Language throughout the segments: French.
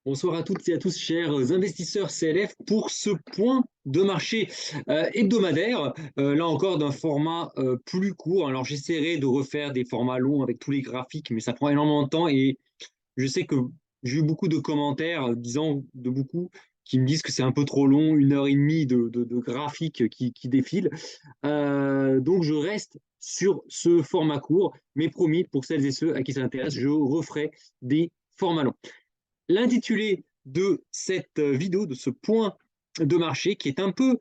Bonsoir à toutes et à tous, chers investisseurs CLF, pour ce point de marché hebdomadaire, là encore d'un format plus court. Alors j'essaierai de refaire des formats longs avec tous les graphiques, mais ça prend énormément de temps et je sais que j'ai eu beaucoup de commentaires disant de beaucoup qui me disent que c'est un peu trop long, 1 heure et demie de graphiques qui défilent. Donc je reste sur ce format court, mais promis, pour celles et ceux à qui ça intéresse, je referai des formats longs. L'intitulé de cette vidéo, de ce point de marché qui est un peu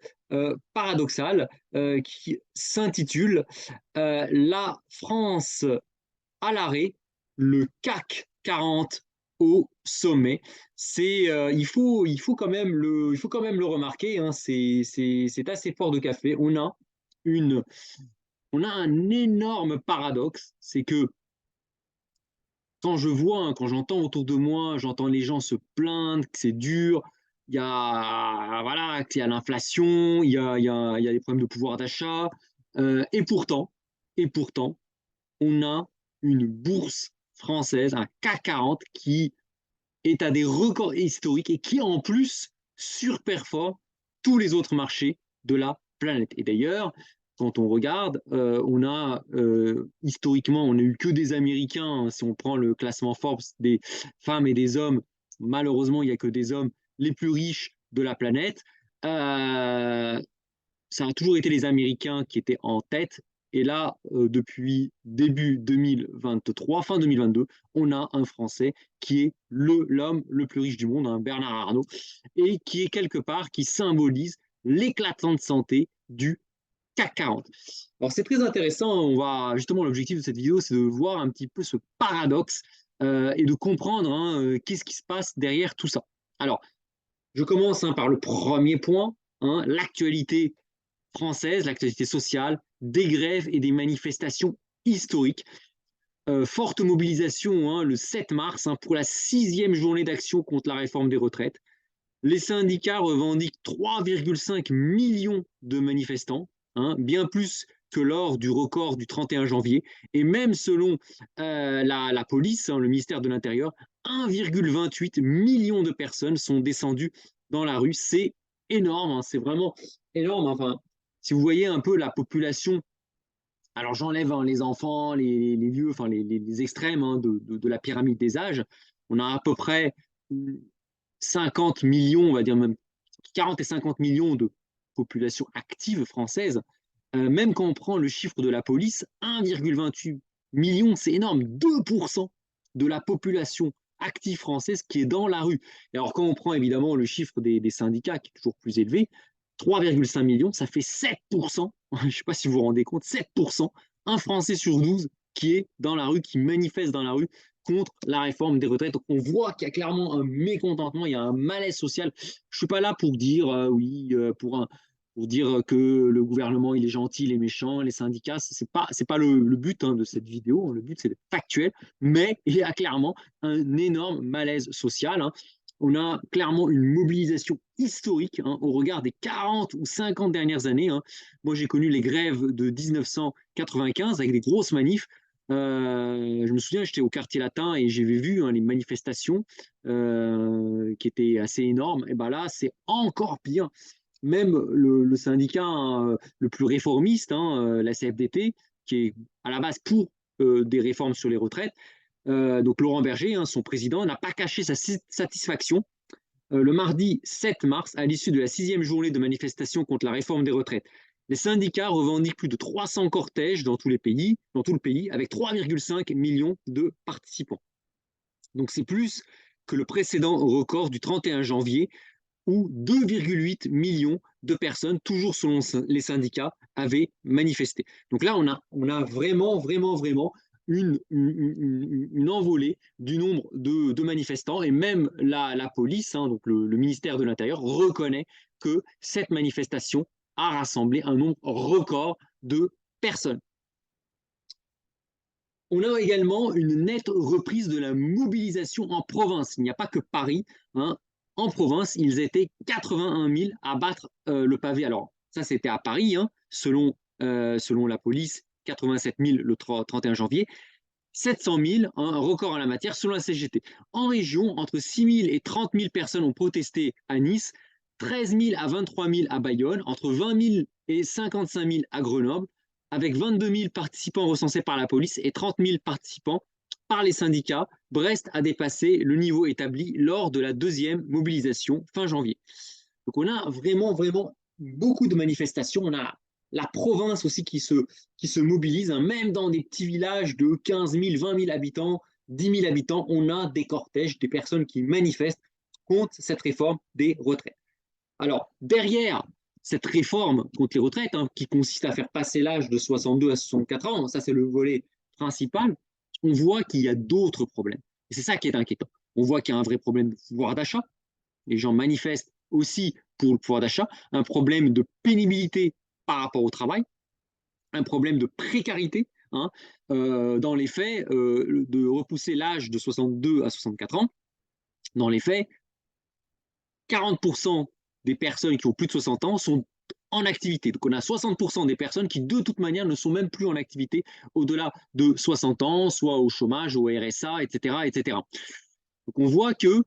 paradoxal, qui s'intitule La France à l'arrêt, le CAC 40 au sommet. Il faut quand même le remarquer, hein, c'est assez fort de café. Une, on a un énorme paradoxe, c'est que quand je vois, hein, quand j'entends autour de moi, j'entends les gens se plaindre que c'est dur, il y a, voilà, qu'il y a l'inflation, il y a des problèmes de pouvoir d'achat, et pourtant, on a une bourse française, un CAC 40 qui est à des records historiques et qui en plus surperforme tous les autres marchés de la planète. Et d'ailleurs, quand on regarde, on a historiquement, on n'a eu que des Américains. Hein, si on prend le classement Forbes des femmes et des hommes, malheureusement, il n'y a que des hommes les plus riches de la planète. Euh, Ça a toujours été les Américains qui étaient en tête. Et là, depuis début 2023, fin 2022, on a un Français qui est l'homme le plus riche du monde, hein, Bernard Arnault, et qui est quelque part, qui symbolise l'éclatante santé du CAC 40. Alors c'est très intéressant, on va justement l'objectif de cette vidéo, c'est de voir un petit peu ce paradoxe et de comprendre hein, qu'est-ce qui se passe derrière tout ça. Alors, je commence hein, par le premier point, hein, l'actualité française, l'actualité sociale, des grèves et des manifestations historiques. Forte mobilisation hein, le 7 mars hein, pour la 6e journée d'action contre la réforme des retraites. Les syndicats revendiquent 3,5 millions de manifestants, hein, bien plus que lors du record du 31 janvier. Et même selon la police, hein, le ministère de l'Intérieur, 1,28 million de personnes sont descendues dans la rue. C'est énorme, hein, c'est vraiment énorme. Enfin, si vous voyez un peu la population, alors j'enlève hein, les enfants, les vieux, enfin les extrêmes hein, de la pyramide des âges, on a à peu près 50 millions, on va dire même 40 et 50 millions de population active française. Même quand on prend le chiffre de la police, 1,28 million, c'est énorme, 2% de la population active française qui est dans la rue. Et alors quand on prend évidemment le chiffre des syndicats, qui est toujours plus élevé, 3,5 millions, ça fait 7%, je ne sais pas si vous vous rendez compte, 7%, un Français sur 12 qui est dans la rue, qui manifeste dans la rue contre la réforme des retraites. Donc on voit qu'il y a clairement un mécontentement, il y a un malaise social. Je ne suis pas là pour dire oui, pour dire que le gouvernement il est gentil, il est méchant, les syndicats, c'est pas le but hein, de cette vidéo. Le but c'est d'être factuel, mais il y a clairement un énorme malaise social. Hein. On a clairement une mobilisation historique hein, au regard des 40 ou 50 dernières années. Hein. Moi, j'ai connu les grèves de 1995 avec des grosses manifs. Je me souviens, j'étais au quartier latin et j'avais vu hein, les manifestations qui étaient assez énormes. Et ben là, c'est encore pire. Même le syndicat hein, le plus réformiste, hein, la CFDT, qui est à la base pour des réformes sur les retraites, donc Laurent Berger, hein, son président, n'a pas caché sa satisfaction le mardi 7 mars, à l'issue de la 6e journée de manifestation contre la réforme des retraites. Les syndicats revendiquent plus de 300 cortèges dans tout le pays, avec 3,5 millions de participants. Donc c'est plus que le précédent record du 31 janvier, où 2,8 millions de personnes, toujours selon les syndicats, avaient manifesté. Donc là, on a vraiment une envolée du nombre de manifestants et même la police, hein, donc le ministère de l'Intérieur, reconnaît que cette manifestation a rassemblé un nombre record de personnes. On a également une nette reprise de la mobilisation en province. Il n'y a pas que Paris. Hein. En province, ils étaient 81 000 à battre le pavé. Alors, ça, c'était à Paris, hein, selon la police, 87 000 le 31 janvier. 700 000, un record en la matière selon la CGT. En région, entre 6 000 et 30 000 personnes ont protesté à Nice, 13 000 à 23 000 à Bayonne, entre 20 000 et 55 000 à Grenoble, avec 22 000 participants recensés par la police et 30 000 participants par les syndicats. Brest a dépassé le niveau établi lors de la deuxième mobilisation fin janvier. Donc on a vraiment, vraiment beaucoup de manifestations. On a la province aussi qui se mobilise, hein, même dans des petits villages de 15 000, 20 000 habitants, 10 000 habitants, on a des cortèges, des personnes qui manifestent contre cette réforme des retraites. Alors, derrière cette réforme contre les retraites, hein, qui consiste à faire passer l'âge de 62 à 64 ans, ça c'est le volet principal, on voit qu'il y a d'autres problèmes. Et c'est ça qui est inquiétant. On voit qu'il y a un vrai problème de pouvoir d'achat. Les gens manifestent aussi pour le pouvoir d'achat, un problème de pénibilité par rapport au travail, un problème de précarité, hein, dans les faits, de repousser l'âge de 62 à 64 ans. Dans les faits, 40% des personnes qui ont plus de 60 ans sont en activité. Donc on a 60% des personnes qui de toute manière ne sont même plus en activité au-delà de 60 ans, soit au chômage, au RSA, etc. etc. Donc on voit que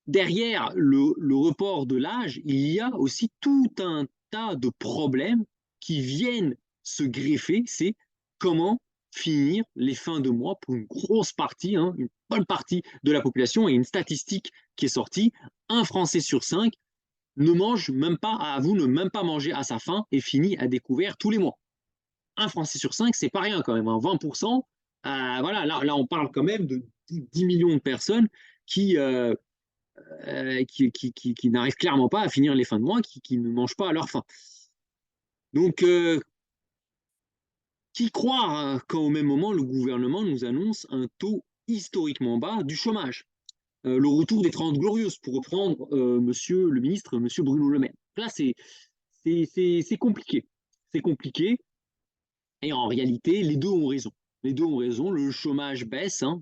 derrière le report de l'âge, il y a aussi tout un tas de problèmes qui viennent se greffer. C'est comment finir les fins de mois pour une grosse partie, hein, une bonne partie de la population. Et une statistique qui est sortie, un Français sur 5 ne mange même pas, avoue ne même pas manger à sa faim et finit à découvert tous les mois. Un Français sur 5, c'est pas rien quand même, hein, 20%. Voilà, là, on parle quand même de 10 millions de personnes qui, qui n'arrivent clairement pas à finir les fins de mois, qui ne mangent pas à leur faim. Donc, qui croire, hein, quand au même moment le gouvernement nous annonce un taux historiquement bas du chômage, le retour des 30 glorieuses, pour reprendre monsieur le ministre, monsieur Bruno Le Maire. Là, c'est compliqué. C'est compliqué. Et en réalité, les deux ont raison. Les deux ont raison. Le chômage baisse, hein,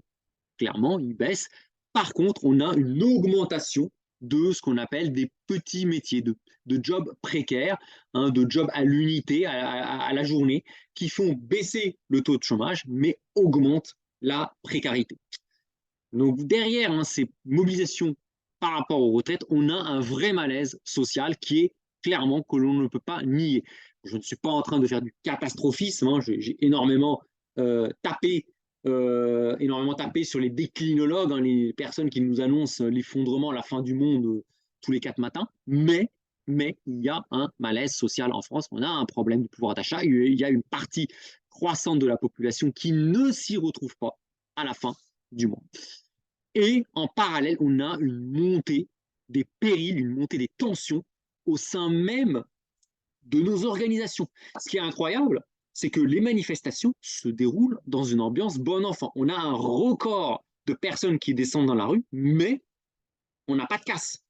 clairement, il baisse. Par contre, on a une augmentation de ce qu'on appelle des petits métiers, de jobs précaires, hein, de jobs à l'unité, à la journée, qui font baisser le taux de chômage, mais augmentent la précarité. Donc derrière, hein, ces mobilisations par rapport aux retraites, on a un vrai malaise social qui est clairement que l'on ne peut pas nier. Je ne suis pas en train de faire du catastrophisme, hein, j'ai énormément tapé sur les déclinologues, hein, les personnes qui nous annoncent l'effondrement, la fin du monde tous les 4 matins, mais il y a un malaise social en France, on a un problème de pouvoir d'achat, il y a une partie croissante de la population qui ne s'y retrouve pas à la fin du mois. Et en parallèle, on a une montée des périls, une montée des tensions au sein même de nos organisations. Ce qui est incroyable, c'est que les manifestations se déroulent dans une ambiance bon enfant. On a un record de personnes qui descendent dans la rue, mais on n'a pas de casse,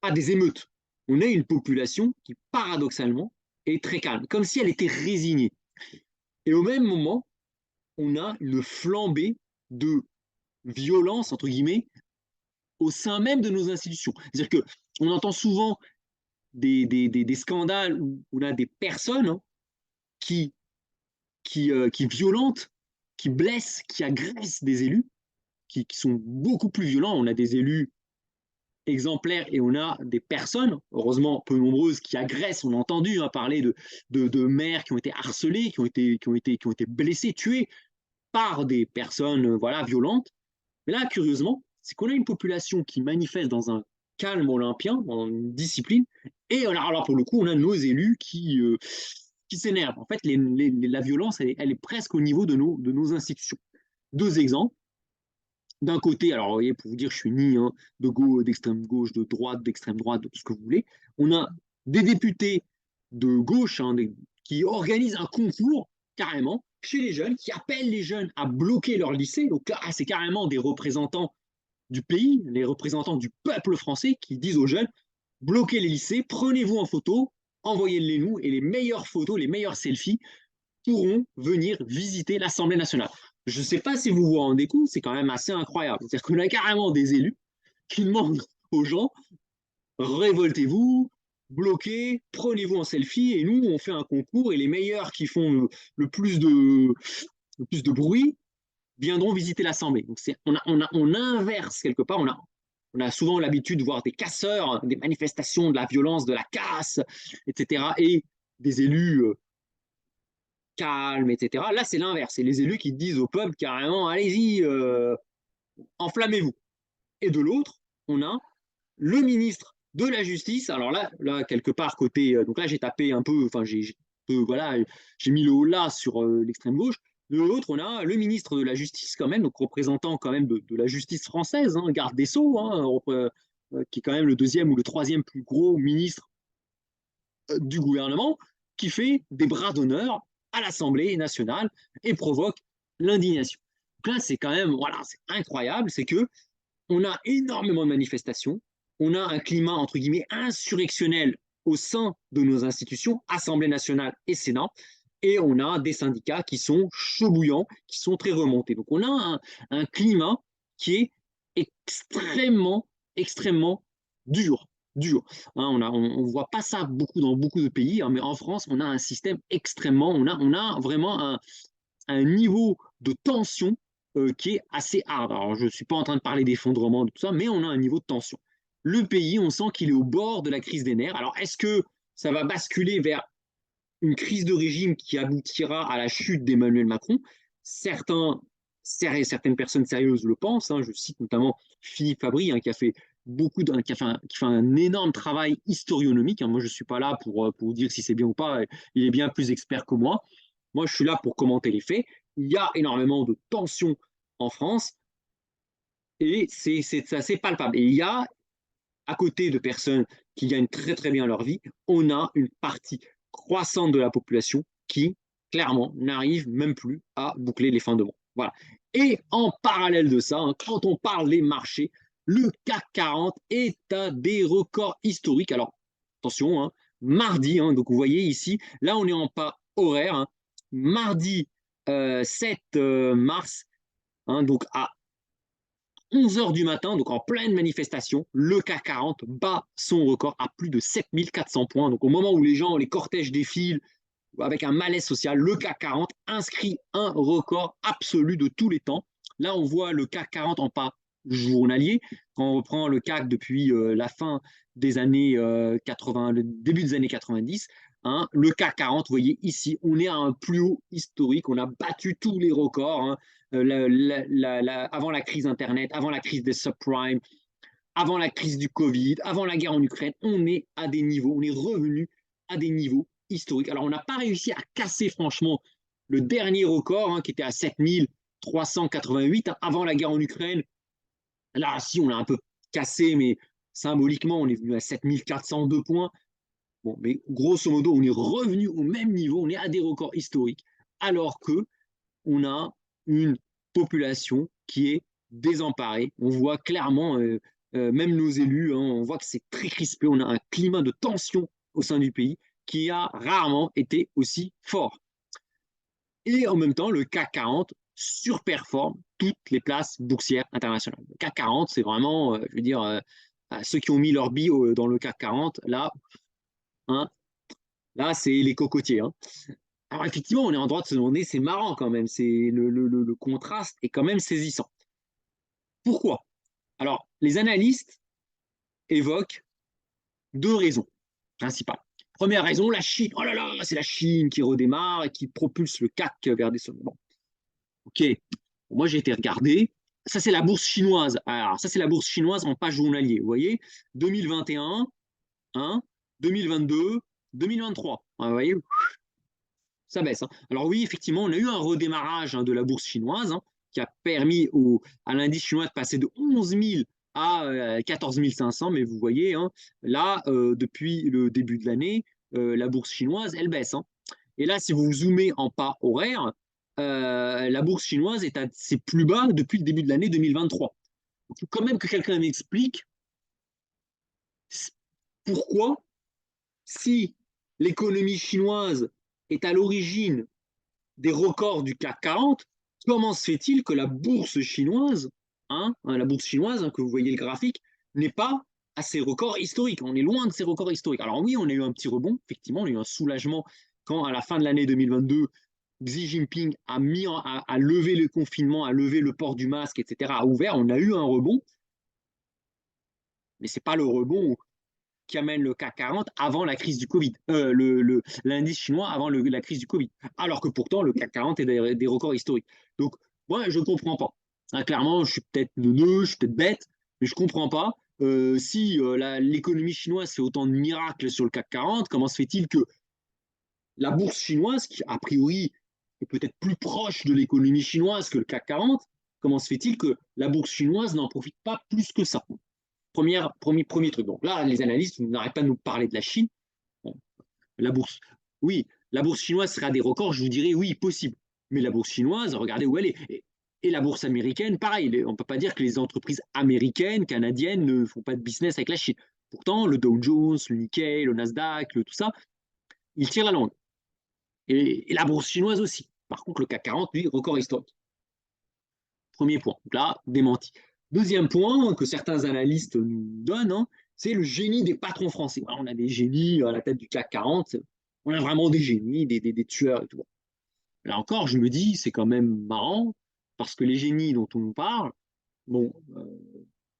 pas des émeutes. On a une population qui, paradoxalement, est très calme, comme si elle était résignée. Et au même moment, on a une flambée de violence, entre guillemets, au sein même de nos institutions. C'est-à-dire qu'on entend souvent des scandales où on a des personnes, hein, qui, qui violentent, qui blessent, qui agressent des élus, qui sont beaucoup plus violents. On a des élus exemplaires et on a des personnes, heureusement peu nombreuses, qui agressent. On a entendu, hein, parler de maires qui ont été harcelés, qui ont été blessés, tués par des personnes, voilà, violentes. Mais là, curieusement, c'est qu'on a une population qui manifeste dans un calme olympien, dans une discipline, et alors pour le coup, on a nos élus qui s'énervent. En fait, la violence, elle est presque au niveau de nos institutions. Deux exemples. D'un côté, alors vous voyez, pour vous dire, je suis ni, hein, de gauche, d'extrême gauche, de droite, d'extrême droite, de tout ce que vous voulez. On a des députés de gauche, hein, qui organisent un concours carrément chez les jeunes, qui appellent les jeunes à bloquer leur lycée. Donc là, c'est carrément des représentants du pays, les représentants du peuple français qui disent aux jeunes, bloquez les lycées, prenez-vous en photo, envoyez-les nous, et les meilleures photos, les meilleurs selfies pourront venir visiter l'Assemblée nationale. Je ne sais pas si vous vous rendez compte, c'est quand même assez incroyable. C'est-à-dire qu'on a carrément des élus qui demandent aux gens, révoltez-vous, bloquez, prenez-vous en selfie, et nous, on fait un concours, et les meilleurs qui font le plus de bruit viendront visiter l'Assemblée. Donc on inverse quelque part, on a souvent l'habitude de voir des casseurs, des manifestations, de la violence, de la casse, etc. Et des élus calmes, etc. Là, c'est l'inverse. C'est les élus qui disent au peuple carrément, allez-y, enflammez-vous. Et de l'autre, on a le ministre de la Justice. Alors là quelque part, côté. Donc là, j'ai tapé un peu, enfin, voilà, j'ai mis le haut là sur l'extrême gauche. De l'autre, on a le ministre de la Justice, quand même, donc représentant quand même de la justice française, hein, garde des Sceaux, hein, qui est quand même le deuxième ou le troisième plus gros ministre du gouvernement, qui fait des bras d'honneur à l'Assemblée nationale et provoque l'indignation. Donc là, c'est quand même, voilà, c'est incroyable, c'est que on a énormément de manifestations, on a un climat, entre guillemets, insurrectionnel au sein de nos institutions, Assemblée nationale et Sénat, et on a des syndicats qui sont chauds bouillants, qui sont très remontés. Donc on a un climat qui est extrêmement, extrêmement dur. Dur. Hein, on voit pas ça beaucoup dans beaucoup de pays, hein, mais en France, on a un système extrêmement, on a vraiment un niveau de tension qui est assez hard. Alors, je ne suis pas en train de parler d'effondrement, de tout ça, mais on a un niveau de tension. Le pays, on sent qu'il est au bord de la crise des nerfs. Alors, est-ce que ça va basculer vers une crise de régime qui aboutira à la chute d'Emmanuel Macron? Certaines personnes sérieuses le pensent. Hein. Je cite notamment Philippe Fabry, hein, qui a fait qui fait un énorme travail historionomique. Hein. Moi, je ne suis pas là pour dire si c'est bien ou pas. Il est bien plus expert que moi. Moi, je suis là pour commenter les faits. Il y a énormément de tensions en France et c'est assez palpable. Et il y a, à côté de personnes qui gagnent très très bien leur vie, on a une partie croissante de la population qui, clairement, n'arrive même plus à boucler les fins de mois. Voilà. Et en parallèle de ça, hein, quand on parle des marchés, le CAC 40 est à des records historiques. Alors, attention, hein, mardi, hein, donc vous voyez ici, là on est en pas horaire, hein, mardi 7 mars, hein, donc à 11 h du matin, donc en pleine manifestation, le CAC 40 bat son record à plus de 7400 points. Donc au moment où les cortèges défilent avec un malaise social, le CAC 40 inscrit un record absolu de tous les temps. Là, on voit le CAC 40 en pas journalier. Quand on reprend le CAC depuis la fin des années 80, le début des années 90, hein, le CAC 40, vous voyez ici, on est à un plus haut historique. On a battu tous les records. Hein, avant la crise Internet, avant la crise des subprimes, avant la crise du Covid, avant la guerre en Ukraine, on est à des niveaux, on est revenu à des niveaux historiques. Alors, on n'a pas réussi à casser, franchement, le dernier record, hein, qui était à 7388, hein, avant la guerre en Ukraine. Là, si, on a un peu cassé, mais symboliquement, on est venu à 7402 points. Bon, mais grosso modo, on est revenu au même niveau, on est à des records historiques, alors que on a une population qui est désemparée. On voit clairement, même nos élus, hein, on voit que c'est très crispé. On a un climat de tension au sein du pays qui a rarement été aussi fort. Et en même temps, le CAC 40 surperforme toutes les places boursières internationales. Le CAC 40, c'est vraiment, je veux dire, ceux qui ont mis leur bille dans le CAC 40, là, hein, là c'est les cocotiers. Hein. Alors effectivement, on est en droit de se demander, c'est marrant quand même, c'est le contraste est quand même saisissant. Pourquoi? Alors, les analystes évoquent deux raisons principales. Première raison, la Chine. Oh là là, c'est la Chine qui redémarre et qui propulse le CAC vers des sommets. Bon, ok. Moi, j'ai été regarder. Ça, c'est la bourse chinoise. Alors, ça, c'est la bourse chinoise en page journalier. Vous voyez, 2021, hein, 2022, 2023. Vous voyez, ça baisse. Hein. Alors oui, effectivement, on a eu un redémarrage, hein, de la bourse chinoise, hein, qui a permis à l'indice chinois de passer de 11 000 à 14 500, mais vous voyez, hein, là, depuis le début de l'année, la bourse chinoise, elle baisse. Hein. Et là, si vous zoomez en pas horaire, la bourse chinoise est à ses plus bas depuis le début de l'année 2023. Il faut quand même que quelqu'un m'explique pourquoi, si l'économie chinoise est à l'origine des records du CAC 40, comment se fait-il que la bourse chinoise, la bourse chinoise, que vous voyez le graphique, n'est pas à ses records historiques? On est loin de ses records historiques. Alors oui, on a eu un petit rebond, effectivement, on a eu un soulagement quand, à la fin de l'année 2022, Xi Jinping a levé le confinement, a levé le port du masque, etc., a ouvert, on a eu un rebond, mais ce n'est pas le rebond qui amène le CAC 40 avant la crise du Covid, l'indice chinois avant la crise du Covid, alors que pourtant le CAC 40 est des records historiques. Donc, moi, je ne comprends pas. Hein, clairement, je suis peut-être neuneux, je suis peut-être bête, mais je ne comprends pas. Si l'économie chinoise fait autant de miracles sur le CAC 40, comment se fait-il que la bourse chinoise, qui a priori est peut-être plus proche de l'économie chinoise que le CAC 40, comment se fait-il que la bourse chinoise n'en profite pas plus que ça? Premier truc. Donc là, les analystes n'arrêtent pas de nous parler de la Chine. Bon, la bourse, oui, la bourse chinoise sera à des records, je vous dirais oui, possible. Mais la bourse chinoise, regardez où elle est. Et la bourse américaine, pareil. On ne peut pas dire que les entreprises américaines, canadiennes ne font pas de business avec la Chine. Pourtant, le Dow Jones, le Nikkei, le Nasdaq, tout ça, ils tirent la langue. Et la bourse chinoise aussi. Par contre, le CAC 40, lui, record historique. Premier point. Donc là, démenti. Deuxième point que certains analystes nous donnent, hein, c'est le génie des patrons français. Voilà, on a des génies à la tête du CAC 40, on a vraiment des génies, des tueurs et tout. Là encore, je me dis, c'est quand même marrant, parce que les génies dont on nous parle, bon,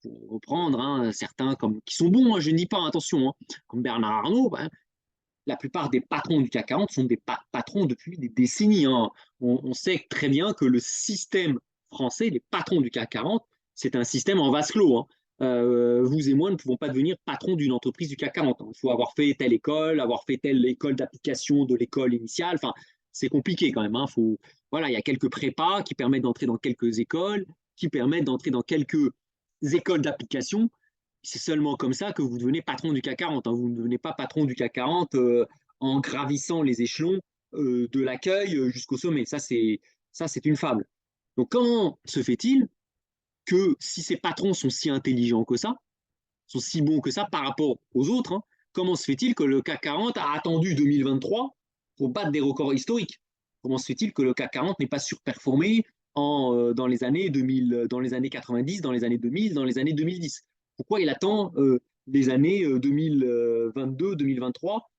pour reprendre, hein, certains comme, qui sont bons, hein, je ne dis pas, attention, hein, comme Bernard Arnault, ben, la plupart des patrons du CAC 40 sont des patrons depuis des décennies. Hein. On sait très bien que le système français, les patrons du CAC 40, c'est un système en vase clos. Hein. Vous et moi ne pouvons pas devenir patron d'une entreprise du CAC 40. Hein. Il faut avoir fait telle école, avoir fait telle école d'application de l'école initiale. Enfin, c'est compliqué quand même. Hein. Voilà, il y a quelques prépas qui permettent d'entrer dans quelques écoles, qui permettent d'entrer dans quelques écoles d'application. C'est seulement comme ça que vous devenez patron du CAC 40. Hein. Vous ne devenez pas patron du CAC 40 en gravissant les échelons de l'accueil jusqu'au sommet. Ça, c'est une fable. Donc, comment se fait-il que si ces patrons sont si intelligents que ça, sont si bons que ça par rapport aux autres, hein, comment se fait-il que le CAC 40 a attendu 2023 pour battre des records historiques? Comment se fait-il que le CAC 40 n'est pas surperformé dans les années 2000, dans les années 90, dans les années 2000, dans les années 2010? Pourquoi il attend les années 2022, 2023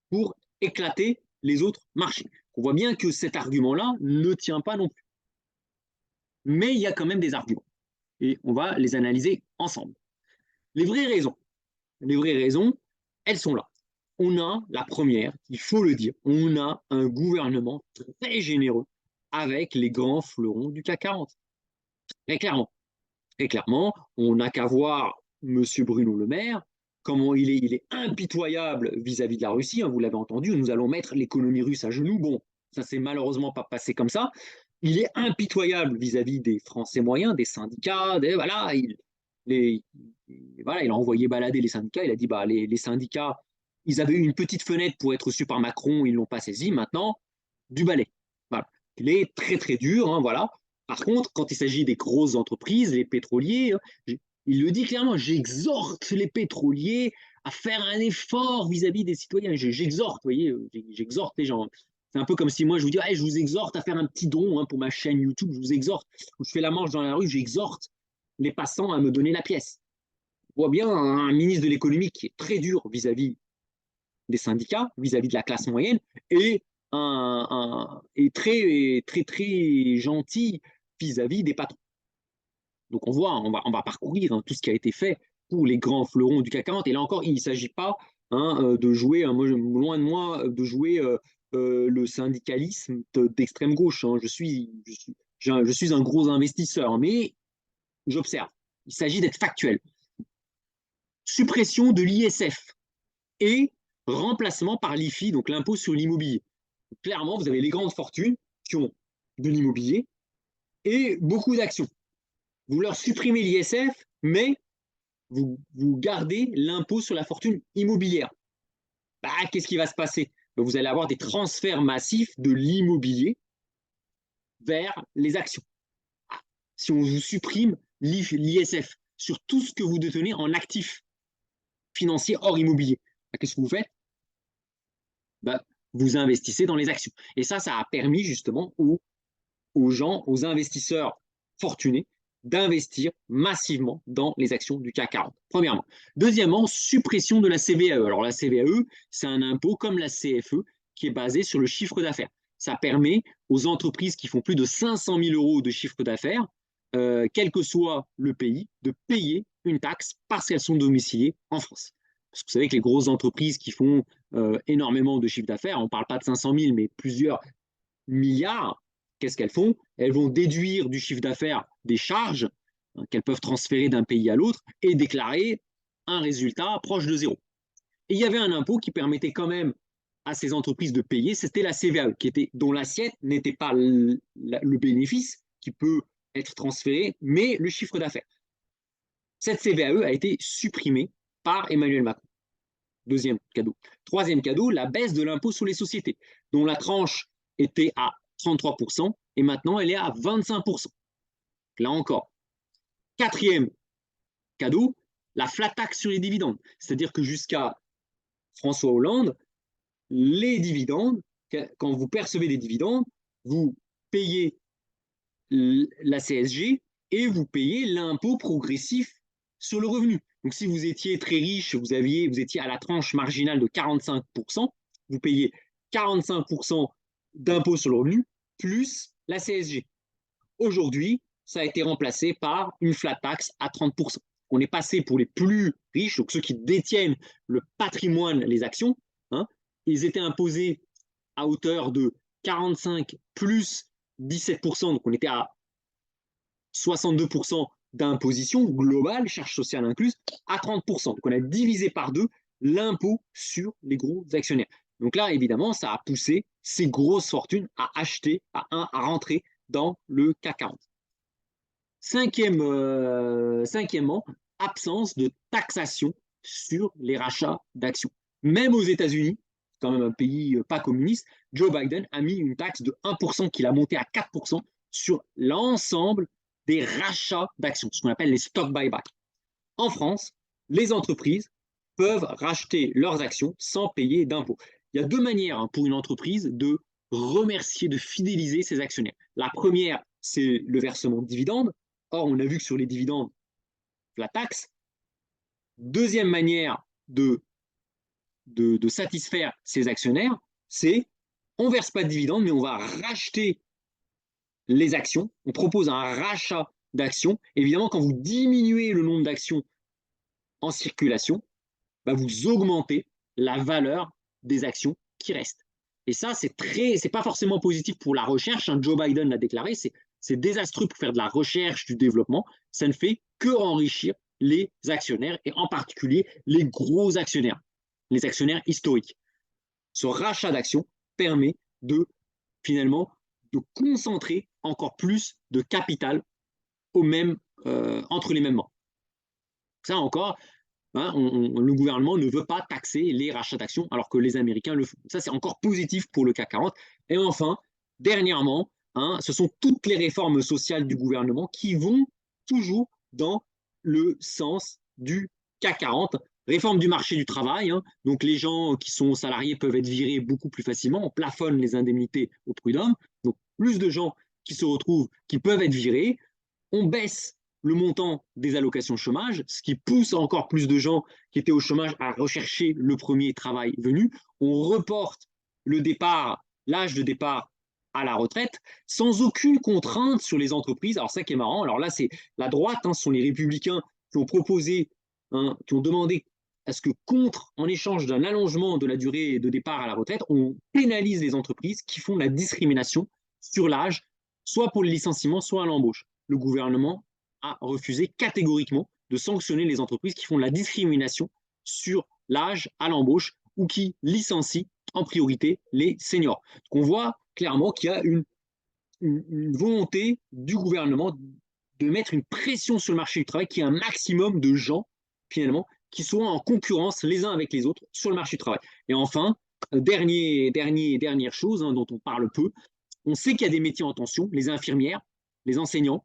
pour éclater les autres marchés? On voit bien que cet argument-là ne tient pas non plus. Mais il y a quand même des arguments. Et on va les analyser ensemble. Les vraies raisons, elles sont là. On a la première, il faut le dire, on a un gouvernement très généreux avec les grands fleurons du CAC 40. Très clairement. Très clairement, on n'a qu'à voir M. Bruno Le Maire, comment il est impitoyable vis-à-vis de la Russie, hein, vous l'avez entendu, nous allons mettre l'économie russe à genoux. Bon, ça s'est malheureusement pas passé comme ça. Il est impitoyable vis-à-vis des Français moyens, des syndicats, voilà, il a envoyé balader les syndicats, il a dit bah, les syndicats, ils avaient eu une petite fenêtre pour être reçus par Macron, ils ne l'ont pas saisi, maintenant, du balai. Voilà. Il est très très dur, hein, voilà. Par contre, quand il s'agit des grosses entreprises, les pétroliers, il le dit clairement, j'exhorte les pétroliers à faire un effort vis-à-vis des citoyens. J'exhorte, vous voyez, j'exhorte les gens. C'est un peu comme si moi je vous dis, hey, je vous exhorte à faire un petit don hein, pour ma chaîne YouTube, je vous exhorte. Je fais la manche dans la rue, j'exhorte les passants à me donner la pièce. On voit bien un ministre de l'économie qui est très dur vis-à-vis des syndicats, vis-à-vis de la classe moyenne, et est très, très, très gentil vis-à-vis des patrons. Donc on va parcourir hein, tout ce qui a été fait pour les grands fleurons du CAC 40. Et là encore, il ne s'agit pas hein, de jouer, hein, loin de moi, de jouer le syndicalisme d'extrême gauche. Hein. Je suis un gros investisseur, mais j'observe. Il s'agit d'être factuel. Suppression de l'ISF et remplacement par l'IFI, donc l'impôt sur l'immobilier. Clairement, vous avez les grandes fortunes qui ont de l'immobilier et beaucoup d'actions. Vous leur supprimez l'ISF, mais vous gardez l'impôt sur la fortune immobilière. Bah, qu'est-ce qui va se passer? Vous allez avoir des transferts massifs de l'immobilier vers les actions. Si on vous supprime l'ISF sur tout ce que vous détenez en actifs financiers hors immobilier, bah, qu'est-ce que vous faites? Bah, vous investissez dans les actions. Et ça a permis justement aux gens, aux investisseurs fortunés, d'investir massivement dans les actions du CAC 40, premièrement. Deuxièmement, suppression de la CVAE. Alors la CVAE, c'est un impôt comme la CFE qui est basé sur le chiffre d'affaires. ça permet aux entreprises qui font plus de 500 000 euros de chiffre d'affaires, quel que soit le pays, de payer une taxe parce qu'elles sont domiciliées en France. Parce que vous savez que les grosses entreprises qui font énormément de chiffre d'affaires, on ne parle pas de 500 000, mais plusieurs milliards, qu'est-ce qu'elles font? Elles vont déduire du chiffre d'affaires des charges qu'elles peuvent transférer d'un pays à l'autre et déclarer un résultat proche de zéro. Et il y avait un impôt qui permettait quand même à ces entreprises de payer, c'était la CVAE, dont l'assiette n'était pas le bénéfice qui peut être transféré, mais le chiffre d'affaires. Cette CVAE a été supprimée par Emmanuel Macron. Deuxième cadeau. Troisième cadeau, la baisse de l'impôt sur les sociétés, dont la tranche était à 33% et maintenant elle est à 25%. Là encore. Quatrième cadeau, la flat tax sur les dividendes. C'est-à-dire que jusqu'à François Hollande, les dividendes, quand vous percevez des dividendes, vous payez la CSG et vous payez l'impôt progressif sur le revenu. Donc si vous étiez très riche, vous étiez à la tranche marginale de 45%, vous payez 45% d'impôt sur le revenu plus la CSG. Aujourd'hui, ça a été remplacé par une flat tax à 30%. On est passé pour les plus riches, donc ceux qui détiennent le patrimoine, les actions, hein, ils étaient imposés à hauteur de 45 plus 17%, donc on était à 62% d'imposition globale, charge sociale incluse, à 30%. Donc on a divisé par deux l'impôt sur les gros actionnaires. Donc là, évidemment, ça a poussé ces grosses fortunes à acheter, à rentrer dans le CAC 40. Cinquièmement, absence de taxation sur les rachats d'actions. Même aux États-Unis, quand même un pays pas communiste, Joe Biden a mis une taxe de 1% qu'il a monté à 4% sur l'ensemble des rachats d'actions, ce qu'on appelle les stock buyback. En France, les entreprises peuvent racheter leurs actions sans payer d'impôts. Il y a deux manières pour une entreprise de remercier, de fidéliser ses actionnaires. La première, c'est le versement de dividendes. Or, on a vu que sur les dividendes, la taxe. Deuxième manière de satisfaire ses actionnaires, c'est on ne verse pas de dividendes, mais on va racheter les actions. On propose un rachat d'actions. Évidemment, quand vous diminuez le nombre d'actions en circulation, bah vous augmentez la valeur des actions qui restent. Et ça, c'est pas forcément positif pour la recherche. Hein. Joe Biden l'a déclaré, c'est désastreux pour faire de la recherche, du développement. Ça ne fait que enrichir les actionnaires et en particulier les gros actionnaires, les actionnaires historiques. Ce rachat d'actions permet de finalement de concentrer encore plus de capital entre les mêmes mains. Ça encore, hein, le gouvernement ne veut pas taxer les rachats d'actions alors que les Américains le font. Ça, c'est encore positif pour le CAC 40. Et enfin, dernièrement, hein, ce sont toutes les réformes sociales du gouvernement qui vont toujours dans le sens du CAC 40. Réforme du marché du travail, hein, donc les gens qui sont salariés peuvent être virés beaucoup plus facilement, on plafonne les indemnités au prud'homme, donc plus de gens qui se retrouvent, qui peuvent être virés, on baisse le montant des allocations chômage, ce qui pousse encore plus de gens qui étaient au chômage à rechercher le premier travail venu. On reporte le départ, l'âge de départ à la retraite, sans aucune contrainte sur les entreprises. Alors ça qui est marrant, alors là c'est la droite, hein, ce sont les républicains qui ont proposé, hein, qui ont demandé à ce que en échange d'un allongement de la durée de départ à la retraite, on pénalise les entreprises qui font la discrimination sur l'âge, soit pour le licenciement, soit à l'embauche. Le gouvernement a refusé catégoriquement de sanctionner les entreprises qui font la discrimination sur l'âge à l'embauche ou qui licencient en priorité les seniors. Donc on voit clairement qu'il y a une volonté du gouvernement de mettre une pression sur le marché du travail, qu'il y ait un maximum de gens, finalement, qui soient en concurrence les uns avec les autres sur le marché du travail. Et enfin, dernière chose, hein, dont on parle peu, on sait qu'il y a des métiers en tension, les infirmières, les enseignants.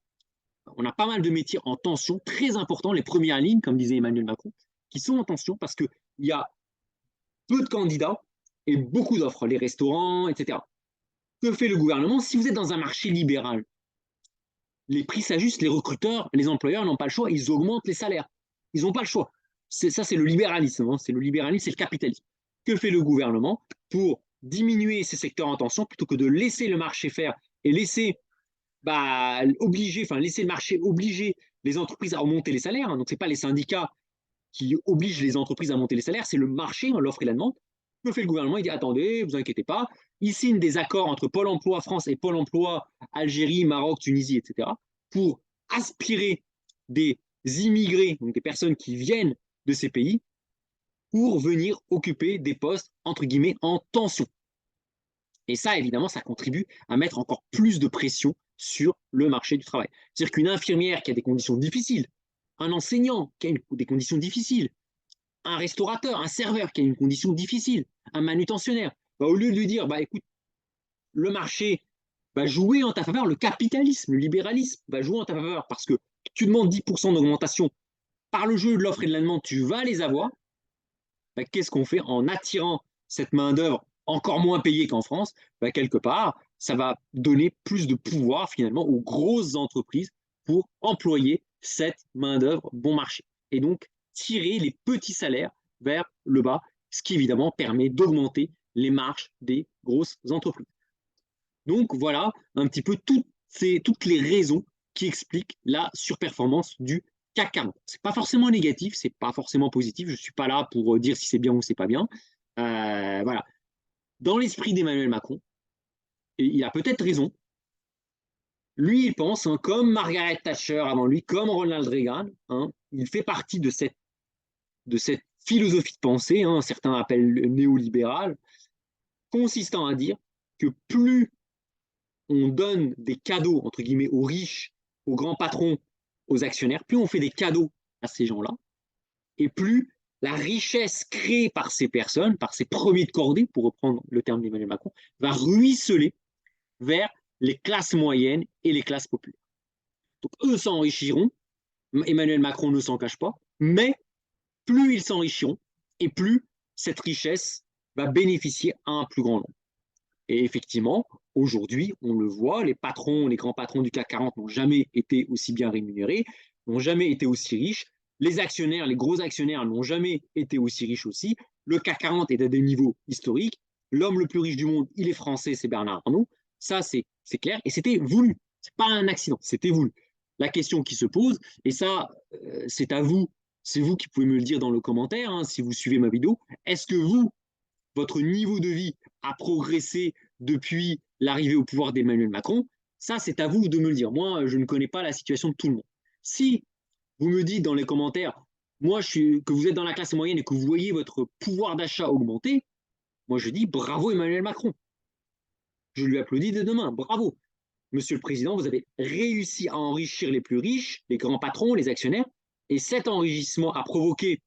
On a pas mal de métiers en tension, très importants, les premières lignes, comme disait Emmanuel Macron, qui sont en tension parce qu'il y a peu de candidats et beaucoup d'offres, les restaurants, etc. Que fait le gouvernement? Si vous êtes dans un marché libéral, les prix s'ajustent, les recruteurs, les employeurs n'ont pas le choix, ils augmentent les salaires. Ils n'ont pas le choix. Ça, c'est le libéralisme, hein, c'est le libéralisme, c'est le capitalisme. Que fait le gouvernement pour diminuer ces secteurs en tension plutôt que de laisser le marché faire et laisser laisser le marché obliger les entreprises à augmenter les salaires. Donc, ce n'est pas les syndicats qui obligent les entreprises à monter les salaires, c'est le marché, l'offre et la demande. Que fait le gouvernement? Il dit attendez, vous inquiétez pas, il signe des accords entre Pôle emploi France et Pôle emploi Algérie, Maroc, Tunisie, etc., pour aspirer des immigrés, donc des personnes qui viennent de ces pays, pour venir occuper des postes, entre guillemets, en tension. Et ça, évidemment, ça contribue à mettre encore plus de pression sur le marché du travail. C'est-à-dire qu'une infirmière qui a des conditions difficiles, un enseignant qui a des conditions difficiles, un restaurateur, un serveur qui a une condition difficile, un manutentionnaire, au lieu de lui dire, écoute, le marché va jouer en ta faveur, le capitalisme, le libéralisme va jouer en ta faveur parce que tu demandes 10% d'augmentation par le jeu de l'offre et de la demande, tu vas les avoir. Qu'est-ce qu'on fait en attirant cette main-d'œuvre encore moins payée qu'en France? Quelque part, ça va donner plus de pouvoir finalement aux grosses entreprises pour employer cette main-d'œuvre bon marché. Et donc, tirer les petits salaires vers le bas, ce qui évidemment permet d'augmenter les marges des grosses entreprises. Donc voilà un petit peu toutes les raisons qui expliquent la surperformance du CAC 40. Ce n'est pas forcément négatif, ce n'est pas forcément positif. Je ne suis pas là pour dire si c'est bien ou c'est pas bien. Voilà. Dans l'esprit d'Emmanuel Macron, et il a peut-être raison, lui, il pense, comme Margaret Thatcher avant lui, comme Ronald Reagan, il fait partie de cette philosophie de pensée, certains appellent néolibérale, consistant à dire que plus on donne des cadeaux, entre guillemets, aux riches, aux grands patrons, aux actionnaires, plus on fait des cadeaux à ces gens-là, et plus la richesse créée par ces personnes, par ces premiers de cordée, pour reprendre le terme d'Emmanuel Macron, va ruisseler vers les classes moyennes et les classes populaires. Donc eux s'enrichiront, Emmanuel Macron ne s'en cache pas, mais plus ils s'enrichiront, et plus cette richesse va bénéficier à un plus grand nombre. Et effectivement, aujourd'hui, on le voit, les grands patrons du CAC 40 n'ont jamais été aussi bien rémunérés, n'ont jamais été aussi riches. Les actionnaires, les gros actionnaires n'ont jamais été aussi riches aussi. Le CAC 40 est à des niveaux historiques. L'homme le plus riche du monde, il est français, c'est Bernard Arnault. Ça, c'est clair. Et c'était voulu. Ce n'est pas un accident, c'était voulu. La question qui se pose, et ça, c'est à vous, c'est vous qui pouvez me le dire dans le commentaire, si vous suivez ma vidéo, est-ce que vous, votre niveau de vie a progressé depuis l'arrivée au pouvoir d'Emmanuel Macron? Ça, c'est à vous de me le dire. Moi, je ne connais pas la situation de tout le monde. Si vous me dites dans les commentaires, que vous êtes dans la classe moyenne et que vous voyez votre pouvoir d'achat augmenter, moi je dis bravo Emmanuel Macron. Je lui applaudis dès demain. Bravo. Monsieur le Président, vous avez réussi à enrichir les plus riches, les grands patrons, les actionnaires, et cet enrichissement a provoqué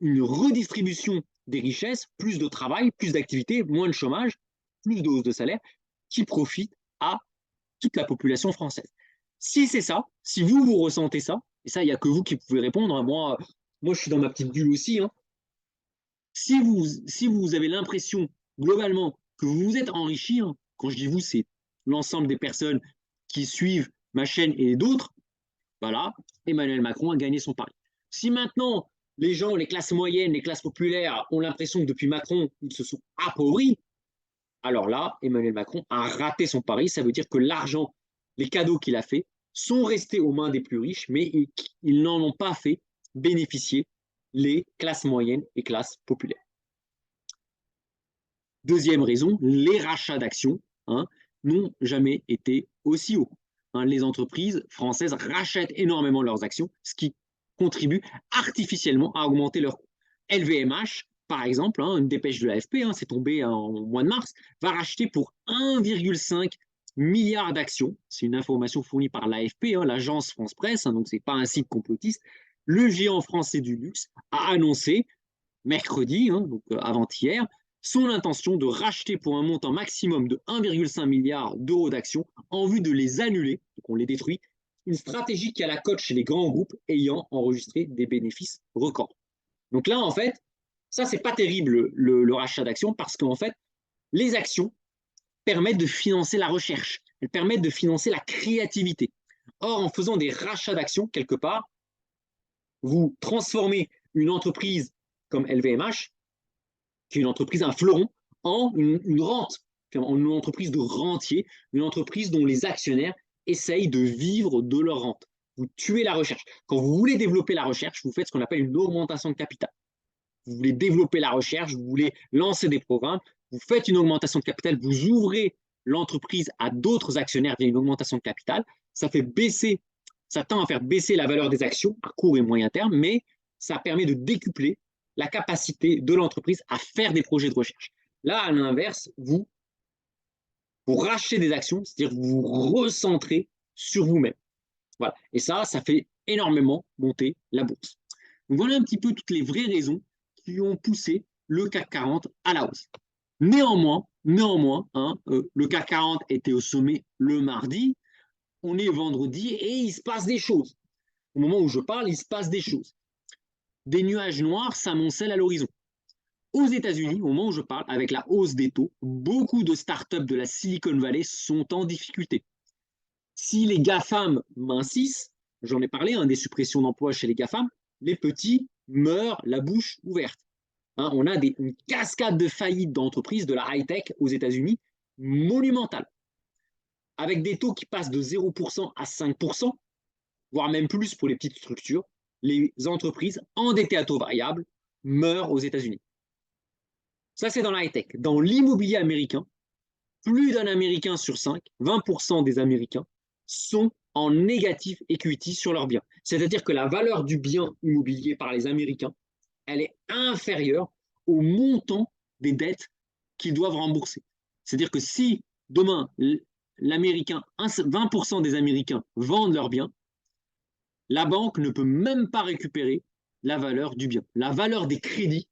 une redistribution des richesses, plus de travail, plus d'activité, moins de chômage, plus de hausse de salaire, qui profite à toute la population française. Si c'est ça, si vous ressentez ça, et ça, il n'y a que vous qui pouvez répondre, moi, je suis dans ma petite bulle aussi, si vous avez l'impression, globalement, que vous vous êtes enrichi, quand je dis vous, c'est l'ensemble des personnes qui suivent ma chaîne et d'autres, voilà, Emmanuel Macron a gagné son pari. Si maintenant, les gens, les classes moyennes, les classes populaires ont l'impression que depuis Macron, ils se sont appauvris, alors là, Emmanuel Macron a raté son pari. Ça veut dire que l'argent, les cadeaux qu'il a fait, sont restés aux mains des plus riches, mais ils n'en ont pas fait bénéficier les classes moyennes et classes populaires. Deuxième raison, les rachats d'actions n'ont jamais été aussi hauts. Les entreprises françaises rachètent énormément leurs actions, ce qui contribue artificiellement à augmenter leurs coûts. LVMH, par exemple, une dépêche de l'AFP, c'est tombé en mois de mars, va racheter pour 1,5 milliard d'actions. C'est une information fournie par l'AFP, l'agence France Presse, donc ce n'est pas un site complotiste. Le géant français du luxe a annoncé mercredi, donc avant-hier, son intention de racheter pour un montant maximum de 1,5 milliard d'euros d'actions en vue de les annuler, donc on les détruit, une stratégie qui a la cote chez les grands groupes ayant enregistré des bénéfices records. Donc là, en fait, ça, c'est pas terrible, le rachat d'actions, parce qu'en fait, les actions permettent de financer la recherche, elles permettent de financer la créativité. Or, en faisant des rachats d'actions, quelque part, vous transformez une entreprise comme LVMH, qui est une entreprise, un fleuron, en une rente, en une entreprise de rentier, une entreprise dont les actionnaires essayent de vivre de leur rente. Vous tuez la recherche. Quand vous voulez développer la recherche, vous faites ce qu'on appelle une augmentation de capital. Vous voulez développer la recherche, vous voulez lancer des programmes, vous faites une augmentation de capital, vous ouvrez l'entreprise à d'autres actionnaires via une augmentation de capital, ça fait baisser, ça tend à faire baisser la valeur des actions à court et moyen terme, mais ça permet de décupler la capacité de l'entreprise à faire des projets de recherche. Là, à l'inverse, vous rachetez des actions, c'est-à-dire vous vous recentrez sur vous-même. Voilà. Et ça fait énormément monter la bourse. Donc voilà un petit peu toutes les vraies raisons qui ont poussé le CAC 40 à la hausse. Néanmoins, le CAC 40 était au sommet le mardi, on est vendredi et il se passe des choses. Au moment où je parle, il se passe des choses. Des nuages noirs s'amoncellent à l'horizon. Aux États-Unis, au moment où je parle, avec la hausse des taux, beaucoup de startups de la Silicon Valley sont en difficulté. Si les GAFAM mincissent, j'en ai parlé, des suppressions d'emplois chez les GAFAM, les petits meurent la bouche ouverte. On a une cascade de faillites d'entreprises de la high-tech aux États-Unis monumentale, avec des taux qui passent de 0% à 5%, voire même plus pour les petites structures. Les entreprises endettées à taux variable meurent aux États-Unis. Ça, c'est dans la high-tech. Dans l'immobilier américain, plus d'un Américain sur 5, 20% des Américains, sont en négatif equity sur leurs biens. C'est-à-dire que la valeur du bien immobilier par les Américains, elle est inférieure au montant des dettes qu'ils doivent rembourser. C'est-à-dire que si demain, 20% des Américains vendent leurs biens, la banque ne peut même pas récupérer la valeur du bien. La valeur des crédits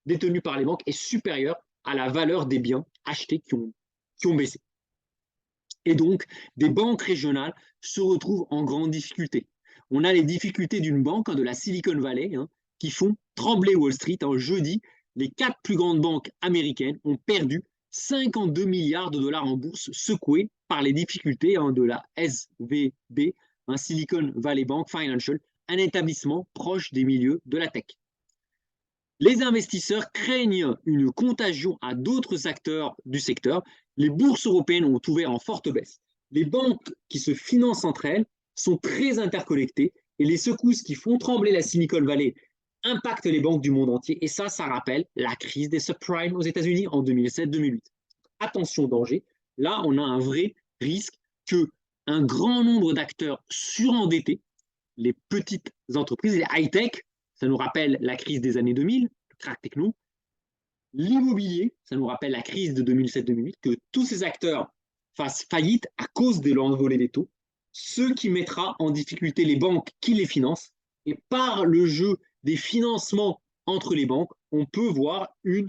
détenus par les banques est supérieure à la valeur des biens achetés qui ont baissé. Et donc, des banques régionales se retrouvent en grande difficulté. On a les difficultés d'une banque, de la Silicon Valley, qui font trembler Wall Street. Jeudi, les 4 plus grandes banques américaines ont perdu 52 milliards de dollars en bourse, secouées par les difficultés de la SVB, Silicon Valley Bank Financial, un établissement proche des milieux de la tech. Les investisseurs craignent une contagion à d'autres acteurs du secteur. Les bourses européennes ont ouvert en forte baisse. Les banques qui se financent entre elles sont très interconnectées et les secousses qui font trembler la Silicon Valley impactent les banques du monde entier. Et ça rappelle la crise des subprimes aux États-Unis en 2007-2008. Attention, danger. Là, on a un vrai risque qu'un grand nombre d'acteurs surendettés, les petites entreprises, les high-tech, ça nous rappelle la crise des années 2000, le crack techno. L'immobilier, ça nous rappelle la crise de 2007-2008, que tous ces acteurs fassent faillite à cause de l'envolée des taux, ce qui mettra en difficulté les banques qui les financent. Et par le jeu des financements entre les banques, on peut voir une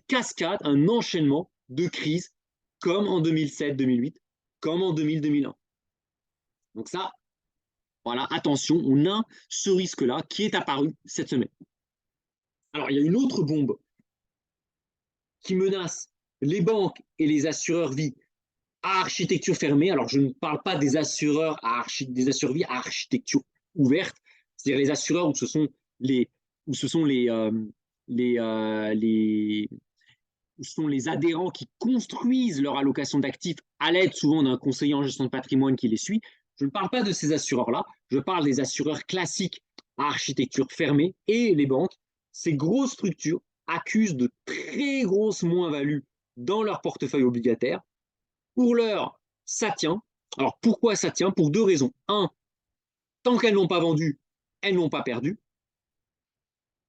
cascade, un enchaînement de crises comme en 2007-2008, comme en 2000-2001. Donc ça, voilà, attention, on a ce risque-là qui est apparu cette semaine. Alors, il y a une autre bombe qui menace les banques et les assureurs vie à architecture fermée. Alors, je ne parle pas des assureurs des assureurs vie à architecture ouverte, c'est-à-dire les assureurs où ce sont les adhérents qui construisent leur allocation d'actifs à l'aide souvent d'un conseiller en gestion de patrimoine qui les suit. Je ne parle pas de ces assureurs-là, je parle des assureurs classiques à architecture fermée et les banques. Ces grosses structures accusent de très grosses moins-values dans leur portefeuille obligataire. Pour l'heure, ça tient. Alors pourquoi ça tient? Pour deux raisons. Un, tant qu'elles n'ont pas vendu, elles n'ont pas perdu,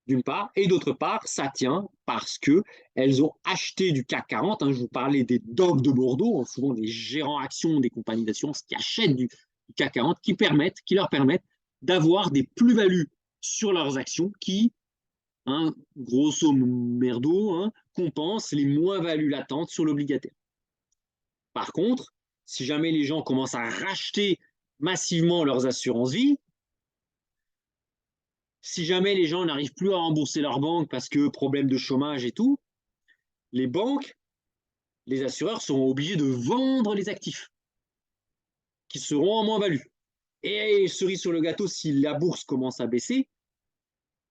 d'une part, et d'autre part, ça tient parce qu'elles ont acheté du CAC 40. Je vous parlais des dogs de Bordeaux, souvent des gérants actions des compagnies d'assurance qui achètent du CAC 40, qui leur permettent d'avoir des plus-values sur leurs actions qui, grosso merdo, compensent les moins-values latentes sur l'obligataire. Par contre, si jamais les gens commencent à racheter massivement leurs assurances-vie, si jamais les gens n'arrivent plus à rembourser leur banque parce que problème de chômage et tout, les banques, les assureurs seront obligés de vendre les actifs qui seront en moins-value. Et cerise sur le gâteau, si la bourse commence à baisser,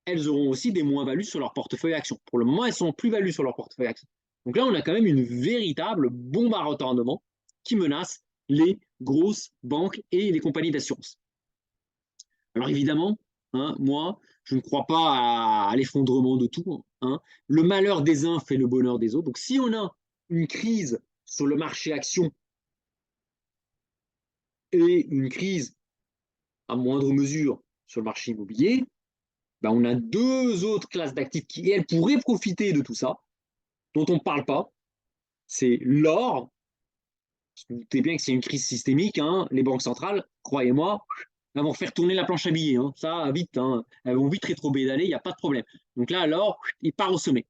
elles auront aussi des moins-values sur leur portefeuille actions. Pour le moment, elles sont en plus-value sur leur portefeuille actions. Donc là, on a quand même une véritable bombe à retardement qui menace les grosses banques et les compagnies d'assurance. Alors évidemment, hein, moi, je ne crois pas à l'effondrement de tout. Hein. Le malheur des uns fait le bonheur des autres. Donc si on a une crise sur le marché action et une crise à moindre mesure sur le marché immobilier, ben on a deux autres classes d'actifs qui, elles, pourraient profiter de tout ça, dont on ne parle pas. C'est l'or. Vous doutez bien que c'est une crise systémique. Hein, les banques centrales, croyez-moi, elles vont faire tourner la planche à billets. Hein, ça, vite. Hein, elles vont vite rétro-pédaler, il n'y a pas de problème. Donc là, l'or, il part au sommet.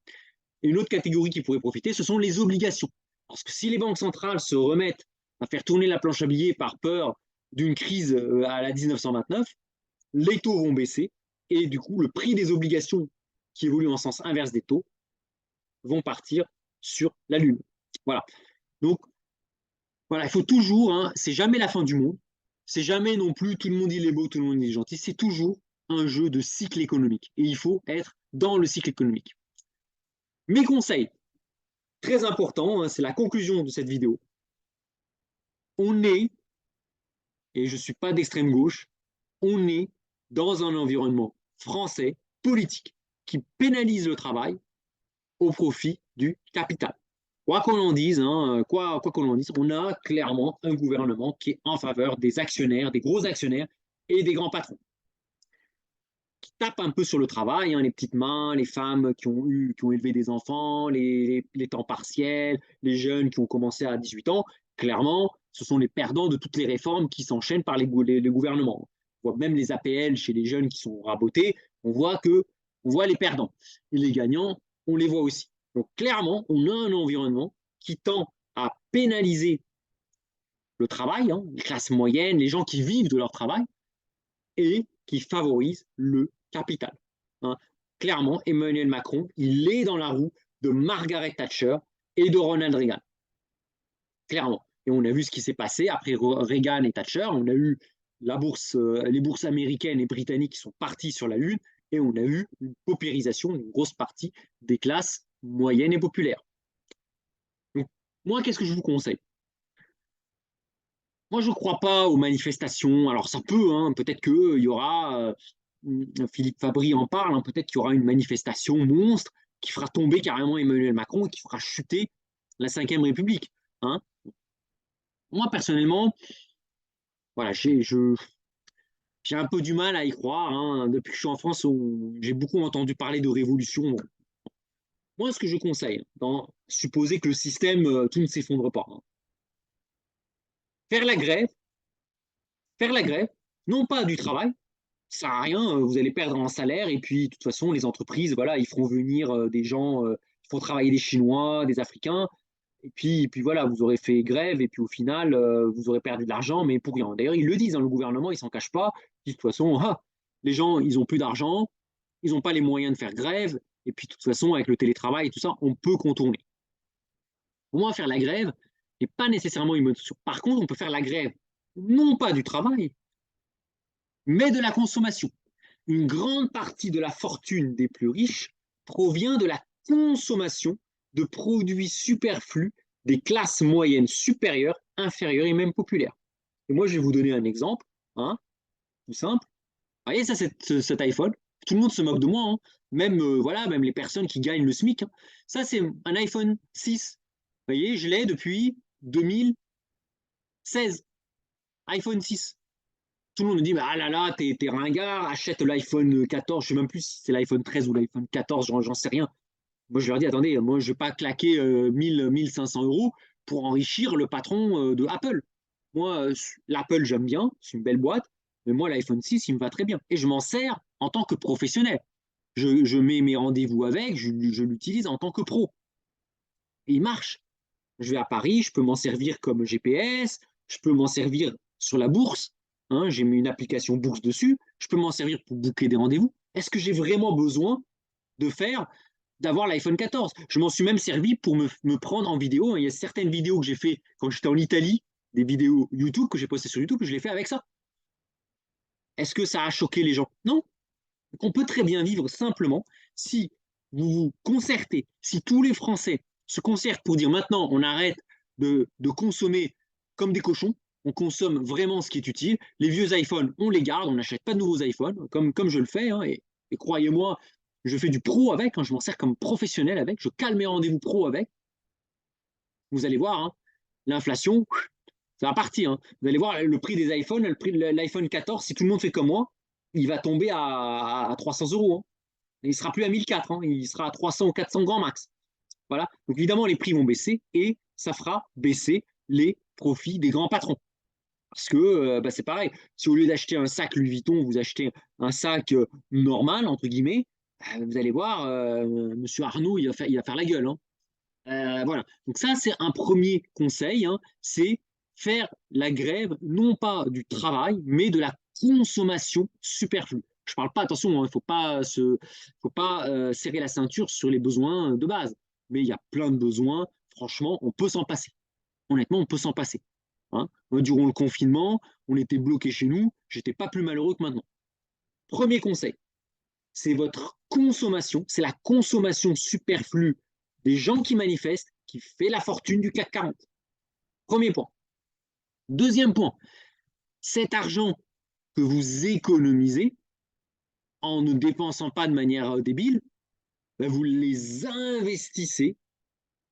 Et une autre catégorie qui pourrait profiter, ce sont les obligations. Parce que si les banques centrales se remettent à faire tourner la planche à billets par peur d'une crise à la 1929, les taux vont baisser et du coup, le prix des obligations qui évoluent en sens inverse des taux vont partir sur la Lune. Voilà. Donc, voilà, il faut toujours, hein, c'est jamais la fin du monde, c'est jamais non plus tout le monde il est beau, tout le monde il est gentil, c'est toujours un jeu de cycle économique et il faut être dans le cycle économique. Mes conseils, très importants, hein, c'est la conclusion de cette vidéo. On est, et je ne suis pas d'extrême gauche, on est dans un environnement français politique qui pénalise le travail au profit du capital. Quoi qu'on en dise, hein, quoi qu'on en dise, on a clairement un gouvernement qui est en faveur des actionnaires, des gros actionnaires et des grands patrons, qui tapent un peu sur le travail, hein, les petites mains, les femmes qui ont élevé des enfants, les temps partiels, les jeunes qui ont commencé à 18 ans. Clairement, ce sont les perdants de toutes les réformes qui s'enchaînent par les gouvernements. On voit même les APL chez les jeunes qui sont rabotés, on voit les perdants. Et les gagnants, on les voit aussi. Donc clairement, on a un environnement qui tend à pénaliser le travail, hein, les classes moyennes, les gens qui vivent de leur travail, et qui favorise le capital. Hein. Clairement, Emmanuel Macron, il est dans la roue de Margaret Thatcher et de Ronald Reagan. Clairement. Et on a vu ce qui s'est passé après Reagan et Thatcher. On a eu les bourses américaines et britanniques qui sont parties sur la Lune et on a eu une paupérisation d'une grosse partie des classes moyennes et populaires. Donc, moi, qu'est-ce que je vous conseille? Moi, je ne crois pas aux manifestations. Alors, ça peut, hein, peut-être qu'il y aura, Philippe Fabry en parle, hein, peut-être qu'il y aura une manifestation monstre qui fera tomber carrément Emmanuel Macron et qui fera chuter la Ve République. Hein. Moi, personnellement, voilà, j'ai un peu du mal à y croire. Hein. Depuis que je suis en France, j'ai beaucoup entendu parler de révolution. Moi, ce que je conseille, dans, supposer que le système, tout ne s'effondre pas, hein, faire la grève, faire la grève, non pas du travail, ça sert à rien, vous allez perdre un salaire et puis de toute façon les entreprises, voilà, ils feront venir des gens, ils font travailler des Chinois, des Africains, et puis voilà, vous aurez fait grève et puis au final vous aurez perdu de l'argent, mais pour rien. D'ailleurs ils le disent, hein, le gouvernement il s'en cache pas, de toute façon ah, les gens ils ont plus d'argent, ils n'ont pas les moyens de faire grève, et puis de toute façon avec le télétravail et tout ça, on peut contourner. Pour moi faire la grève n'est pas nécessairement une bonne solution. Par contre on peut faire la grève non pas du travail, mais de la consommation. Une grande partie de la fortune des plus riches provient de la consommation de produits superflus des classes moyennes supérieures, inférieures et même populaires. Et moi, je vais vous donner un exemple, hein, tout simple. Vous voyez, ça, cet iPhone, tout le monde se moque de moi, hein. Même, voilà, même les personnes qui gagnent le SMIC. Hein. Ça, c'est un iPhone 6. Vous voyez, je l'ai depuis 2016. iPhone 6. Tout le monde me dit, ah là là, t'es ringard, achète l'iPhone 14, je sais même plus si c'est l'iPhone 13 ou l'iPhone 14, j'en sais rien. Moi, je leur dis, attendez, moi, je ne vais pas claquer 1500 euros pour enrichir le patron de Apple. Moi, l'Apple, j'aime bien, c'est une belle boîte, mais moi, l'iPhone 6, il me va très bien. Et je m'en sers en tant que professionnel. Je mets mes rendez-vous avec, je l'utilise en tant que pro. Et il marche. Je vais à Paris, je peux m'en servir comme GPS, je peux m'en servir sur la bourse. Hein, j'ai mis une application bourse dessus, je peux m'en servir pour booker des rendez-vous. Est-ce que j'ai vraiment besoin de faire, d'avoir l'iPhone 14? Je m'en suis même servi pour me prendre en vidéo. Il y a certaines vidéos que j'ai fait quand j'étais en Italie, des vidéos YouTube que j'ai postées sur YouTube, que je l'ai fait avec ça. Est-ce que ça a choqué les gens? Non. Donc on peut très bien vivre simplement si vous vous concertez, si tous les Français se concertent pour dire maintenant, on arrête de consommer comme des cochons, on consomme vraiment ce qui est utile. Les vieux iPhones, on les garde, on n'achète pas de nouveaux iPhones, comme je le fais, hein, et croyez-moi, je fais du pro avec, hein, je m'en sers comme professionnel avec, je cale mes rendez-vous pro avec. Vous allez voir, hein, l'inflation, ça va partir. Hein. Vous allez voir le prix des iPhones, le prix de l'iPhone 14, si tout le monde fait comme moi, il va tomber à 300 euros. Hein. Il ne sera plus à 1004, hein, il sera à 300 ou 400 grand max. Voilà. Donc évidemment, les prix vont baisser et ça fera baisser les profits des grands patrons. Parce que bah, c'est pareil, si au lieu d'acheter un sac Louis Vuitton, vous achetez un sac normal, entre guillemets, bah, vous allez voir, Monsieur Arnaud, il va faire la gueule. Hein. Voilà. Donc ça, c'est un premier conseil, hein, c'est faire la grève, non pas du travail, mais de la consommation superflue. Je ne parle pas, attention, il ne faut pas serrer la ceinture sur les besoins de base. Mais il y a plein de besoins, franchement, on peut s'en passer. Honnêtement, on peut s'en passer. Hein. Durant le confinement, on était bloqués chez nous, j'étais pas plus malheureux que maintenant. Premier conseil, c'est votre consommation, c'est la consommation superflue des gens qui manifestent qui fait la fortune du CAC 40. Premier point. Deuxième point, cet argent que vous économisez en ne dépensant pas de manière débile, ben vous les investissez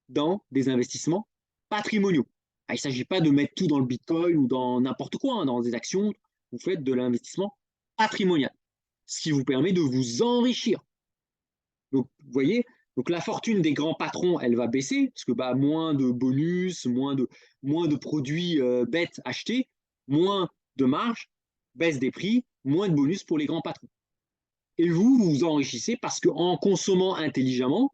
dans des investissements patrimoniaux. Il ne s'agit pas de mettre tout dans le Bitcoin ou dans n'importe quoi, hein, dans des actions, vous faites de l'investissement patrimonial, ce qui vous permet de vous enrichir. Donc, vous voyez, donc la fortune des grands patrons, elle va baisser, parce que bah, moins de bonus, moins de produits bêtes achetés, moins de marge, baisse des prix, moins de bonus pour les grands patrons. Et vous vous enrichissez parce qu'en consommant intelligemment,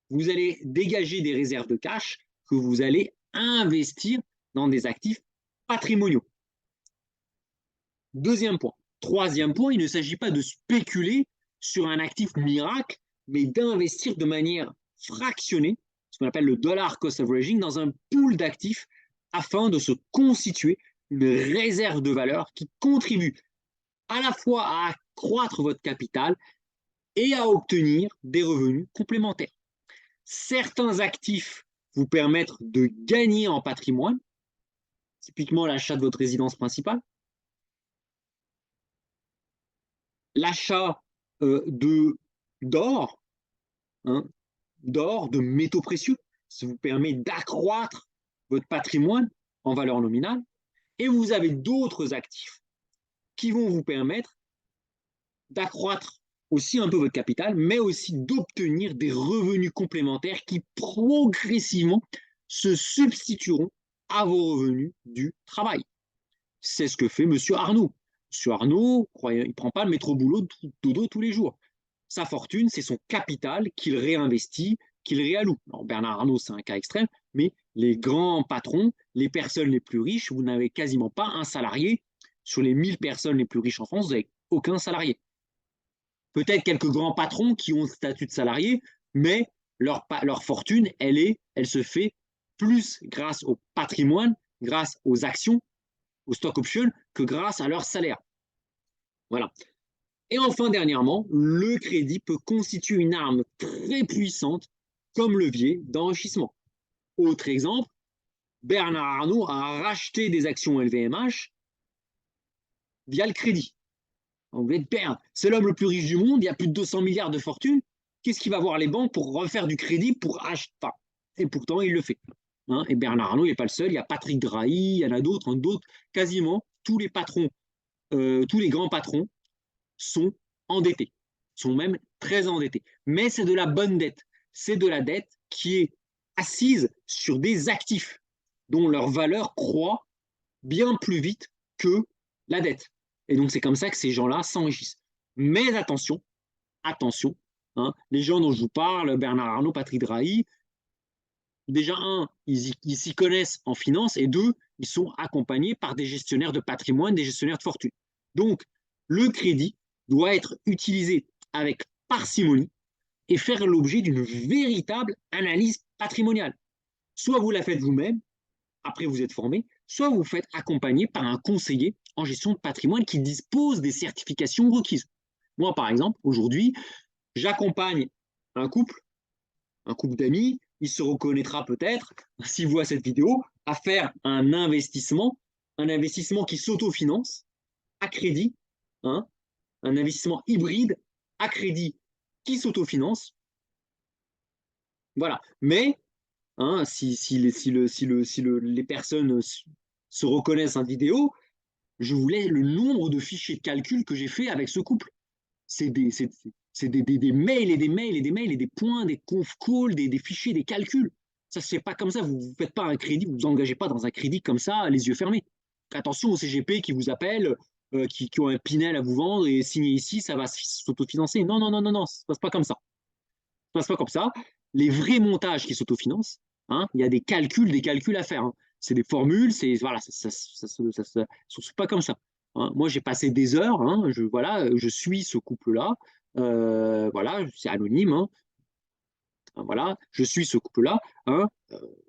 vous allez dégager des réserves de cash que vous allez investir dans des actifs patrimoniaux. Deuxième point. Troisième point, il ne s'agit pas de spéculer sur un actif miracle, mais d'investir de manière fractionnée, ce qu'on appelle le dollar cost averaging, dans un pool d'actifs afin de se constituer une réserve de valeur qui contribue à la fois à accroître votre capital et à obtenir des revenus complémentaires. Certains actifs vous permettent de gagner en patrimoine, typiquement l'achat de votre résidence principale, l'achat d'or, hein, d'or, de métaux précieux, ça vous permet d'accroître votre patrimoine en valeur nominale, et vous avez d'autres actifs qui vont vous permettre d'accroître aussi un peu votre capital, mais aussi d'obtenir des revenus complémentaires qui progressivement se substitueront à vos revenus du travail. C'est ce que fait M. Arnaud. M. Arnaud, il ne prend pas le métro boulot dodo tous les jours. Sa fortune, c'est son capital qu'il réinvestit, qu'il réalloue. Alors Bernard Arnault, c'est un cas extrême, mais les grands patrons, les personnes les plus riches, vous n'avez quasiment pas un salarié. Sur les 1000 personnes les plus riches en France, vous n'avez aucun salarié. Peut-être quelques grands patrons qui ont le statut de salarié, mais leur fortune, elle se fait plus grâce au patrimoine, grâce aux actions, aux stock options, que grâce à leur salaire. Voilà. Et enfin, dernièrement, le crédit peut constituer une arme très puissante comme levier d'enrichissement. Autre exemple, Bernard Arnault a racheté des actions LVMH via le crédit. Vous êtes père, c'est l'homme le plus riche du monde, il y a plus de 200 milliards de fortune. Qu'est-ce qu'il va voir les banques pour refaire du crédit pour acheter? Et pourtant, il le fait. Hein, et Bernard Arnault n'est pas le seul, il y a Patrick Drahi, il y en a d'autres, quasiment tous les patrons, tous les grands patrons sont endettés, sont même très endettés. Mais c'est de la bonne dette. C'est de la dette qui est assise sur des actifs dont leur valeur croît bien plus vite que la dette. Et donc, c'est comme ça que ces gens-là s'enrichissent. Mais attention, attention, hein, les gens dont je vous parle, Bernard Arnault, Patrick Drahi, déjà, un, ils s'y connaissent en finance, et deux, ils sont accompagnés par des gestionnaires de patrimoine, des gestionnaires de fortune. Donc, le crédit doit être utilisé avec parcimonie et faire l'objet d'une véritable analyse patrimoniale. Soit vous la faites vous-même, après vous êtes formé, soit vous vous faites accompagner par un conseiller en gestion de patrimoine qui dispose des certifications requises. Moi, par exemple, aujourd'hui, j'accompagne un couple d'amis il se reconnaîtra peut-être, s'il voit cette vidéo, à faire un investissement qui s'autofinance à crédit, hein, un investissement hybride à crédit qui s'autofinance. Voilà. Mais hein, les personnes se reconnaissent en vidéo, je voulais le nombre de fichiers de calcul que j'ai fait avec ce couple. C'est des mails et des mails et des mails et des points, des conf calls, des fichiers, des calculs. Ça ne se fait pas comme ça. Vous ne faites pas un crédit, vous ne vous engagez pas dans un crédit comme ça, les yeux fermés. Attention aux CGP qui vous appellent, qui ont un Pinel à vous vendre et signer ici, ça va s'autofinancer. Non, non, non, non, non, ça ne se passe pas comme ça. Ça ne se passe pas comme ça. Les vrais montages qui s'autofinancent, hein, il y a des calculs à faire. Hein. C'est des formules, c'est voilà, ça se passe pas comme ça. Hein. Moi, j'ai passé des heures, hein, je suis ce couple-là, voilà, c'est anonyme, hein, voilà, je suis ce couple-là, hein,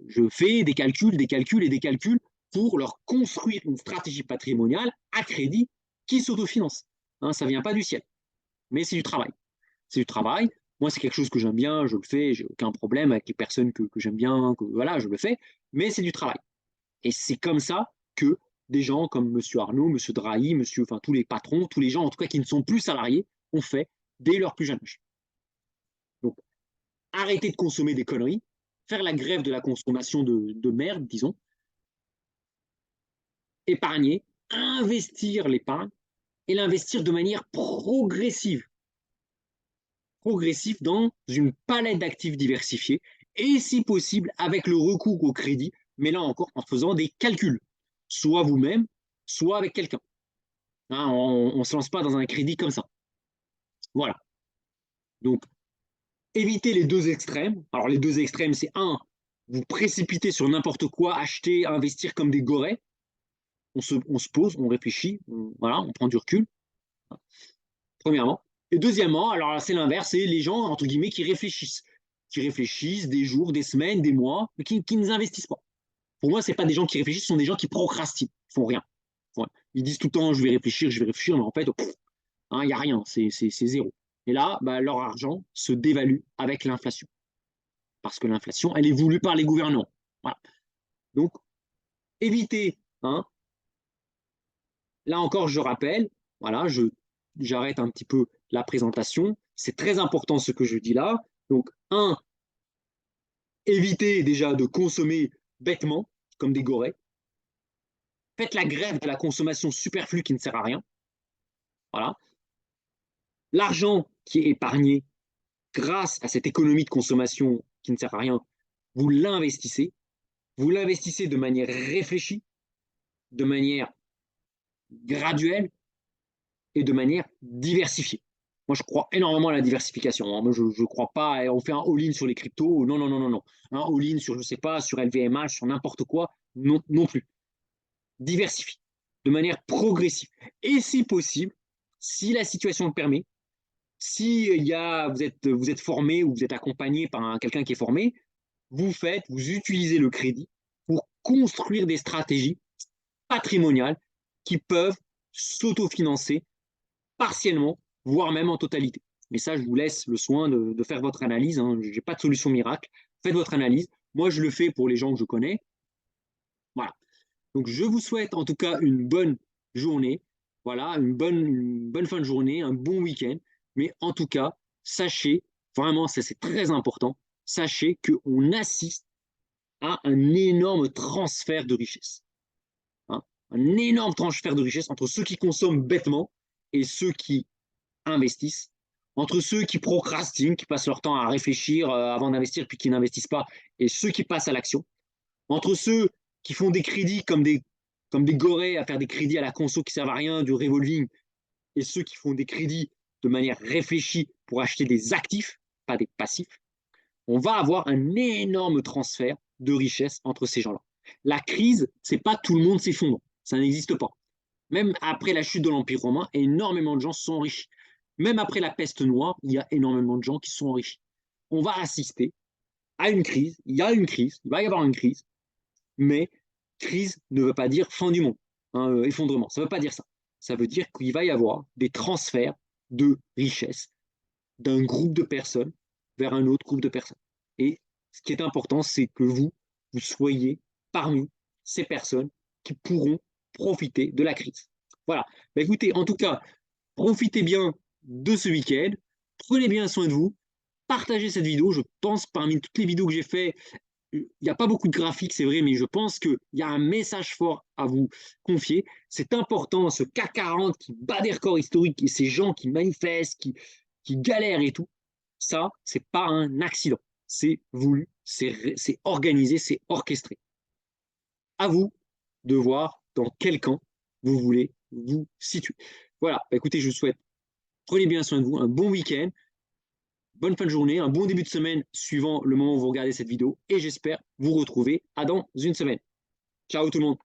je fais des calculs, des calculs et des calculs pour leur construire une stratégie patrimoniale à crédit qui s'autofinance. Hein, ça ne vient pas du ciel, mais c'est du travail. C'est du travail. Moi, c'est quelque chose que j'aime bien, je le fais, j'ai aucun problème avec les personnes que j'aime bien, que voilà, je le fais, mais c'est du travail. Et c'est comme ça que des gens comme M. Arnaud, M. Drahi, enfin, tous les patrons, tous les gens en tout cas qui ne sont plus salariés, ont fait dès leur plus jeune âge. Donc, arrêter de consommer des conneries, faire la grève de la consommation de merde, disons, épargner, investir l'épargne et l'investir de manière progressive dans une palette d'actifs diversifiés et si possible avec le recours au crédit, mais là encore en faisant des calculs, soit vous-même, soit avec quelqu'un. Hein, on ne se lance pas dans un crédit comme ça. Voilà. Donc, évitez les deux extrêmes. Alors, les deux extrêmes, c'est un, vous précipitez sur n'importe quoi, acheter, investir comme des gorées. On se pose, on réfléchit, voilà, on prend du recul, premièrement. Et deuxièmement, alors c'est l'inverse, c'est les gens, entre guillemets, qui réfléchissent des jours, des semaines, des mois, mais qui ne investissent pas. Pour moi, ce pas des gens qui réfléchissent, ce sont des gens qui procrastinent, ils font rien. Voilà. Ils disent tout le temps, je vais réfléchir, mais en fait, il n'y a rien, c'est zéro. Et là, bah, leur argent se dévalue avec l'inflation. Parce que l'inflation, elle est voulue par les gouvernants. Voilà. Donc, évitez, hein, là encore, je rappelle, voilà, j'arrête un petit peu la présentation. C'est très important ce que je dis là. Donc, un, évitez déjà de consommer bêtement, comme des gorées. Faites la grève de la consommation superflue qui ne sert à rien. Voilà. L'argent qui est épargné grâce à cette économie de consommation qui ne sert à rien, vous l'investissez. Vous l'investissez de manière réfléchie, de manière graduelle et de manière diversifiée. Moi, je crois énormément à la diversification. Moi, je ne crois pas, on fait un all-in sur les cryptos. Non, non, non, non, non. Un all-in sur, je ne sais pas, sur LVMH, sur n'importe quoi. Non, non plus. Diversifie de manière progressive. Et si possible, si la situation le permet, si vous êtes formé ou vous êtes accompagné par quelqu'un qui est formé, vous utilisez le crédit pour construire des stratégies patrimoniales qui peuvent s'autofinancer partiellement, voire même en totalité. Mais ça, je vous laisse le soin de faire votre analyse. Hein. Je n'ai pas de solution miracle. Faites votre analyse. Moi, je le fais pour les gens que je connais. Voilà. Donc, je vous souhaite en tout cas une bonne journée. Voilà, une bonne fin de journée, un bon week-end. Mais en tout cas, sachez, vraiment, ça c'est très important, sachez qu'on assiste à un énorme transfert de richesse. Hein, un énorme transfert de richesse entre ceux qui consomment bêtement et ceux qui investissent, entre ceux qui procrastinent, qui passent leur temps à réfléchir avant d'investir puis qui n'investissent pas, et ceux qui passent à l'action, entre ceux qui font des crédits comme des gorées à faire des crédits à la conso qui servent à rien, du revolving, et ceux qui font des crédits de manière réfléchie pour acheter des actifs, pas des passifs, on va avoir un énorme transfert de richesse entre ces gens-là. La crise, c'est pas tout le monde s'effondre, ça n'existe pas. Même après la chute de l'Empire romain, énormément de gens se sont enrichis. Même après la peste noire, il y a énormément de gens qui se sont enrichis. On va assister à une crise, il y a une crise, il va y avoir une crise, mais crise ne veut pas dire fin du monde, hein, effondrement, ça ne veut pas dire ça. Ça veut dire qu'il va y avoir des transferts de richesse d'un groupe de personnes vers un autre groupe de personnes. Et Ce qui est important, c'est que vous soyez parmi ces personnes qui pourront profiter de la crise. Voilà. Bah, écoutez, en tout cas, profitez bien de ce week-end. Prenez bien soin de vous. Partagez cette vidéo. Je pense, parmi toutes les vidéos que j'ai faites, il n'y a pas beaucoup de graphiques, c'est vrai, mais je pense qu'il y a un message fort à vous confier. C'est important, ce CAC 40 qui bat des records historiques et ces gens qui manifestent, qui galèrent et tout. Ça, c'est pas un accident. C'est voulu, c'est organisé, c'est orchestré. À vous de voir dans quel camp vous voulez vous situer. Voilà, écoutez, je vous souhaite, prenez bien soin de vous, un bon week-end, bonne fin de journée, un bon début de semaine suivant le moment où vous regardez cette vidéo et j'espère vous retrouver à dans une semaine. Ciao tout le monde.